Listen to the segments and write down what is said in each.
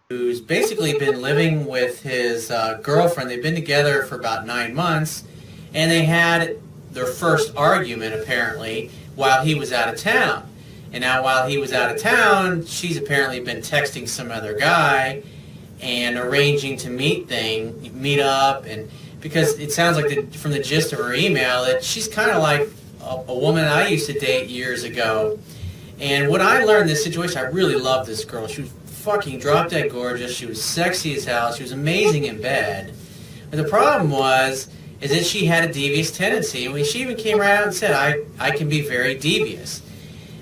who's basically been living with his girlfriend. They've been together for about 9 months, and they had their first argument, apparently, while he was out of town. And now while he was out of town, she's apparently been texting some other guy and arranging to meet up, and because it sounds like from the gist of her email that she's kind of like a woman I used to date years ago. And what I learned in this situation, I really loved this girl. She was fucking drop dead gorgeous. She was sexy as hell. She was amazing in bed. But the problem is that she had a devious tendency. I mean, she even came right out and said, I can be very devious.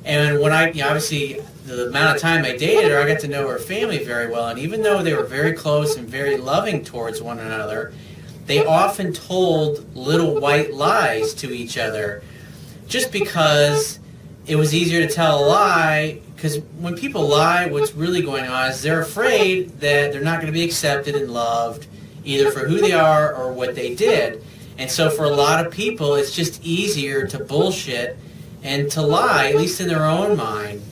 And when obviously, the amount of time I dated her, I got to know her family very well. And even though they were very close and very loving towards one another, they often told little white lies to each other just because it was easier to tell a lie. Because when people lie, what's really going on is they're afraid that they're not going to be accepted and loved either for who they are or what they did. And so for a lot of people, it's just easier to bullshit and to lie, at least in their own mind.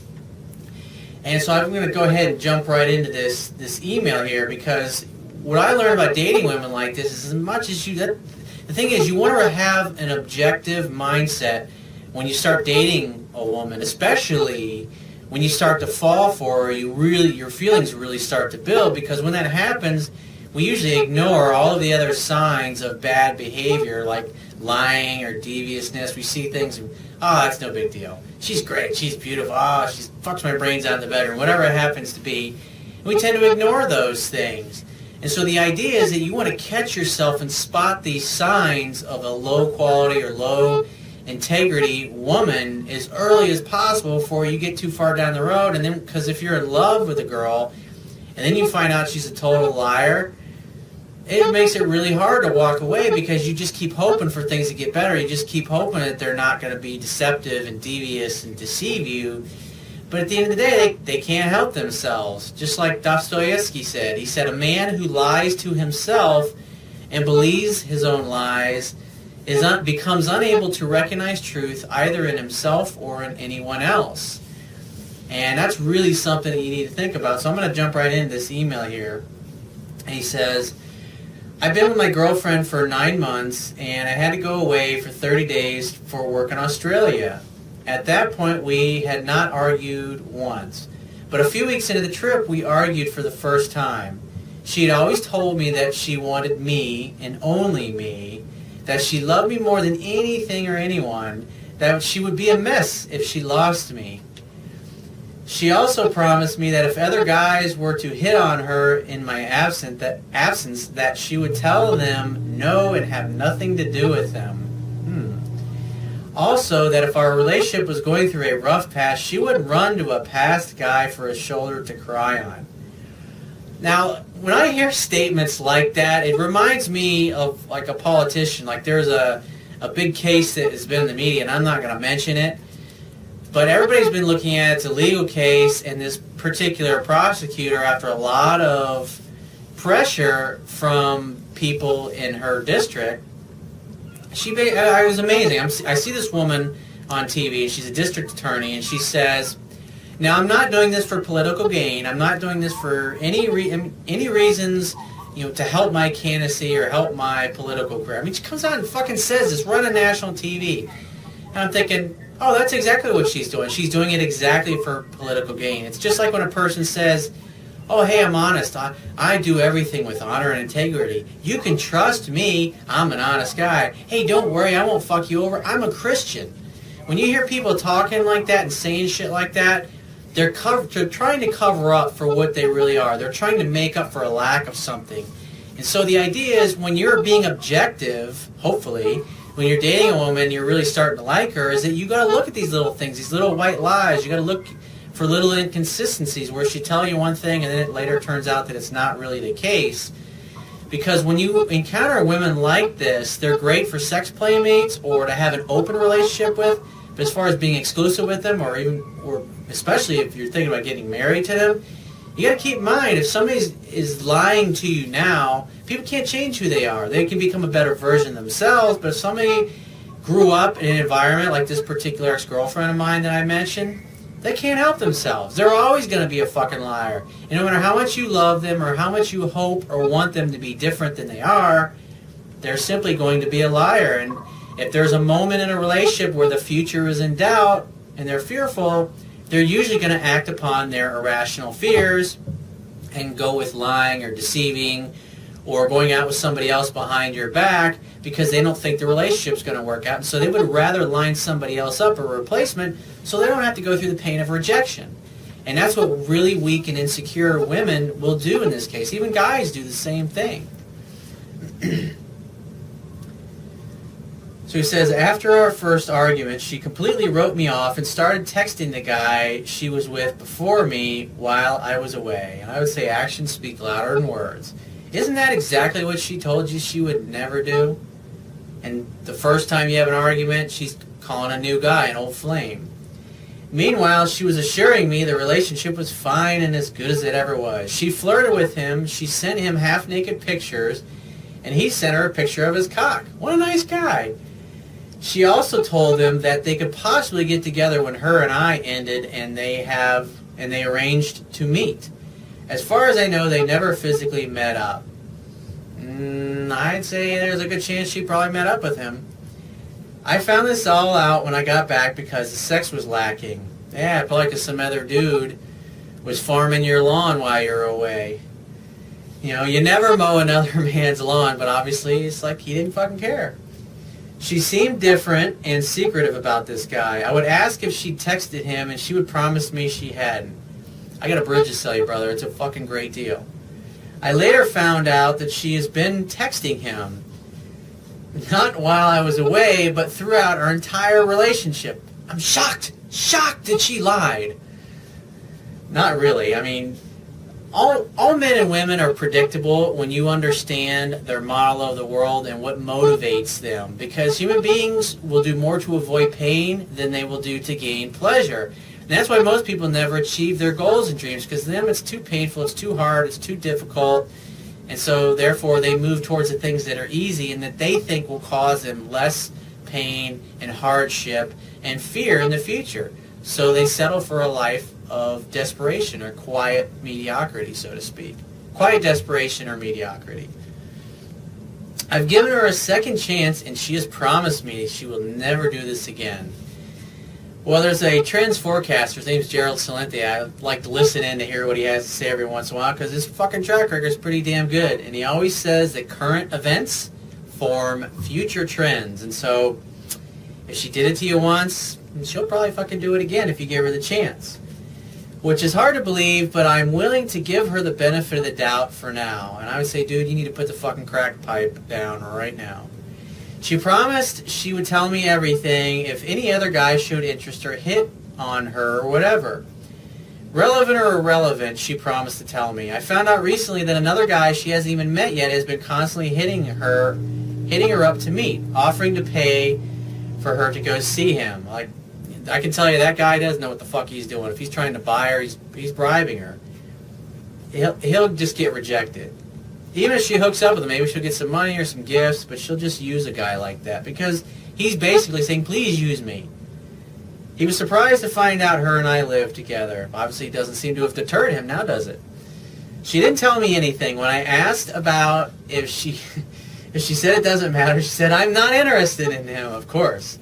And so I'm going to go ahead and jump right into this email here, because what I learned about dating women like this is, as much as the thing is, you want to have an objective mindset when you start dating a woman, especially when you start to fall for her. Your feelings really start to build, because when that happens, we usually ignore all of the other signs of bad behavior, like lying or deviousness. We see things, and, oh, that's no big deal. She's great. She's beautiful. Oh, she fucks my brains out in the bedroom, whatever it happens to be. And we tend to ignore those things. And so the idea is that you want to catch yourself and spot these signs of a low quality or low integrity woman as early as possible before you get too far down the road. And then, because if you're in love with a girl and then you find out she's a total liar, it makes it really hard to walk away, because you just keep hoping for things to get better. You just keep hoping that they're not going to be deceptive and devious and deceive you. But at the end of the day, they can't help themselves. Just like Dostoevsky said. He said, a man who lies to himself and believes his own lies becomes unable to recognize truth either in himself or in anyone else. And that's really something that you need to think about. So I'm going to jump right into this email here. And he says, I've been with my girlfriend for 9 months, and I had to go away for 30 days for work in Australia. At that point, we had not argued once. But a few weeks into the trip, we argued for the first time. She had always told me that she wanted me, and only me, that she loved me more than anything or anyone, that she would be a mess if she lost me. She also promised me that if other guys were to hit on her in my absence, that she would tell them no and have nothing to do with them. Also, that if our relationship was going through a rough patch, she would run to a past guy for a shoulder to cry on. Now, when I hear statements like that, it reminds me of like a politician. Like there's a big case that has been in the media, and I'm not going to mention it, but everybody's been looking at it. It's a legal case, and this particular prosecutor, after a lot of pressure from people in her district, I was amazing. I see this woman on TV, and she's a district attorney, and she says, now, I'm not doing this for political gain. I'm not doing this for any reasons, to help my candidacy or help my political career. I mean, she comes out and fucking says this, right on national TV. And I'm thinking, oh, that's exactly what she's doing. She's doing it exactly for political gain. It's just like when a person says, oh, hey, I'm honest. I do everything with honor and integrity. You can trust me. I'm an honest guy. Hey, don't worry. I won't fuck you over. I'm a Christian. When you hear people talking like that and saying shit like that, they're trying to cover up for what they really are. They're trying to make up for a lack of something. And so the idea is, when you're being objective, hopefully, when you're dating a woman, you're really starting to like her, is that you got to look at these little things, these little white lies. You got to look for little inconsistencies where she tell you one thing and then it later turns out that it's not really the case. Because when you encounter women like this, they're great for sex playmates or to have an open relationship with. But as far as being exclusive with them, or especially if you're thinking about getting married to them, you got to keep in mind, if somebody is lying to you now, people can't change who they are. They can become a better version of themselves. But if somebody grew up in an environment like this particular ex-girlfriend of mine that I mentioned, They can't help themselves. They're always going to be a fucking liar. And no matter how much you love them or how much you hope or want them to be different than they are, they're simply going to be a liar. And if there's a moment in a relationship where the future is in doubt and they're fearful, they're usually going to act upon their irrational fears and go with lying or deceiving or going out with somebody else behind your back because they don't think the relationship's going to work out. And so they would rather line somebody else up, a replacement, so they don't have to go through the pain of rejection. And that's what really weak and insecure women will do in this case. Even guys do the same thing. So he says, after our first argument, she completely wrote me off and started texting the guy she was with before me while I was away. And I would say actions speak louder than words. Isn't that exactly what she told you she would never do? And the first time you have an argument, she's calling a new guy an old flame. Meanwhile, she was assuring me the relationship was fine and as good as it ever was. She flirted with him, she sent him half-naked pictures, and he sent her a picture of his cock. What a nice guy. She also told him that they could possibly get together when her and I ended, and they arranged to meet. As far as I know, they never physically met up. I'd say there's a good chance she probably met up with him. I found this all out when I got back because the sex was lacking. Yeah, probably because some other dude was farming your lawn while you were away. You know, you never mow another man's lawn, but obviously it's like he didn't fucking care. She seemed different and secretive about this guy. I would ask if she texted him, and she would promise me she hadn't. I got a bridge to sell you, brother. It's a fucking great deal. I later found out that she has been texting him. Not while I was away, but throughout our entire relationship. I'm shocked that she lied. Not really. I mean, all men and women are predictable when you understand their model of the world and what motivates them. Because human beings will do more to avoid pain than they will do to gain pleasure. And that's why most people never achieve their goals and dreams, because to them it's too painful, it's too hard, it's too difficult. And so therefore they move towards the things that are easy and that they think will cause them less pain and hardship and fear in the future. So they settle for a life of desperation or quiet mediocrity, so to speak. Quiet desperation or mediocrity. I've given her a second chance and she has promised me she will never do this again. Well, there's a trends forecaster. His name's Gerald Celente. I like to listen in to hear what he has to say every once in a while because his fucking track record is pretty damn good. And he always says that current events form future trends. And so if she did it to you once, she'll probably fucking do it again if you give her the chance. Which is hard to believe, but I'm willing to give her the benefit of the doubt for now. And I would say, dude, you need to put the fucking crack pipe down right now. She promised she would tell me everything if any other guy showed interest or hit on her or whatever. Relevant or irrelevant, she promised to tell me. I found out recently that another guy she hasn't even met yet has been constantly hitting her up to meet, offering to pay for her to go see him. Like, I can tell you that guy doesn't know what the fuck he's doing. If he's trying to buy her, he's bribing her. He'll just get rejected. Even if she hooks up with him, maybe she'll get some money or some gifts, but she'll just use a guy like that because he's basically saying, please use me. He was surprised to find out her and I live together. Obviously, it doesn't seem to have deterred him, now does it? She didn't tell me anything. When I asked about if she said it doesn't matter, she said, I'm not interested in him, of course.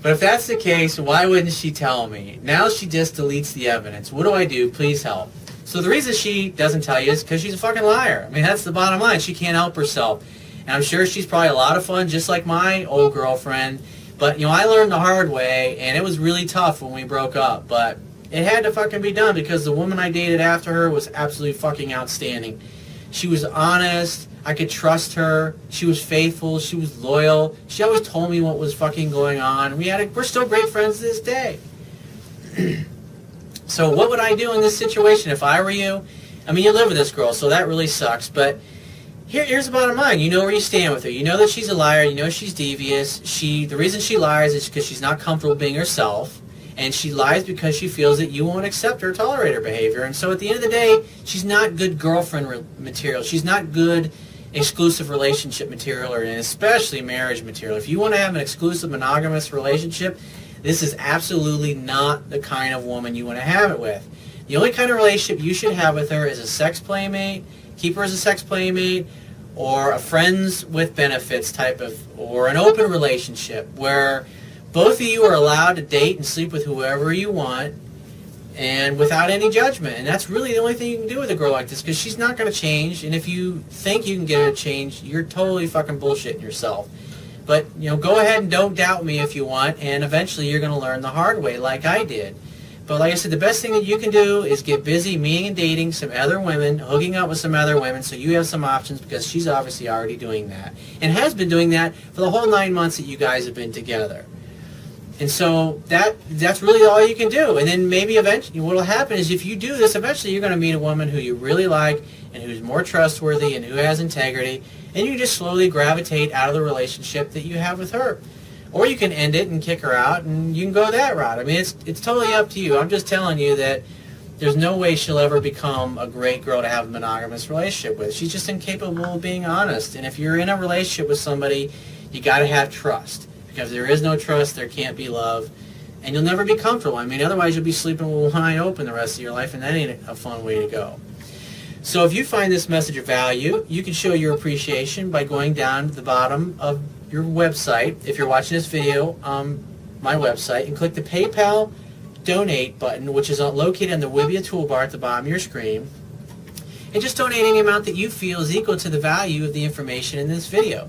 But if that's the case, why wouldn't she tell me? Now she just deletes the evidence. What do I do? Please help. So the reason she doesn't tell you is because she's a fucking liar. I mean, that's the bottom line. She can't help herself. And I'm sure she's probably a lot of fun, just like my old girlfriend. But, you know, I learned the hard way, and it was really tough when we broke up. But it had to fucking be done because the woman I dated after her was absolutely fucking outstanding. She was honest. I could trust her. She was faithful. She was loyal. She always told me what was fucking going on. We're still great friends to this day. So what would I do in this situation if I were you? I mean, you live with this girl, so that really sucks. But here's the bottom line. You know where you stand with her. You know that she's a liar. You know she's devious. The reason she lies is because she's not comfortable being herself. And she lies because she feels that you won't accept her or tolerate her behavior. And so at the end of the day, she's not good girlfriend material. She's not good exclusive relationship material, or especially marriage material. If you want to have an exclusive monogamous relationship, This is absolutely not the kind of woman you want to have it with. The only kind of relationship you should have with her is a sex playmate, keep her as a sex playmate, or a friends with benefits type of, or an open relationship where both of you are allowed to date and sleep with whoever you want and without any judgment. And that's really the only thing you can do with a girl like this, because she's not going to change. And if you think you can get her to change, you're totally fucking bullshitting yourself. But, go ahead and don't doubt me if you want, and eventually you're going to learn the hard way like I did. But like I said, the best thing that you can do is get busy meeting and dating some other women, hooking up with some other women, so you have some options, because she's obviously already doing that and has been doing that for the whole 9 months that you guys have been together. And so that's really all you can do. And then maybe eventually what will happen is, if you do this, eventually you're going to meet a woman who you really like and who's more trustworthy and who has integrity, and you just slowly gravitate out of the relationship that you have with her. Or you can end it and kick her out, and you can go that route. I mean, it's totally up to you. I'm just telling you that there's no way she'll ever become a great girl to have a monogamous relationship with. She's just incapable of being honest. And if you're in a relationship with somebody, you got to have trust. Because if there is no trust, there can't be love, and you'll never be comfortable. I mean, otherwise you'll be sleeping with one eye open the rest of your life, and that ain't a fun way to go. So if you find this message of value, you can show your appreciation by going down to the bottom of your website, if you're watching this video on my website, and click the PayPal Donate button, which is located on the Wibia toolbar at the bottom of your screen, and just donate any amount that you feel is equal to the value of the information in this video.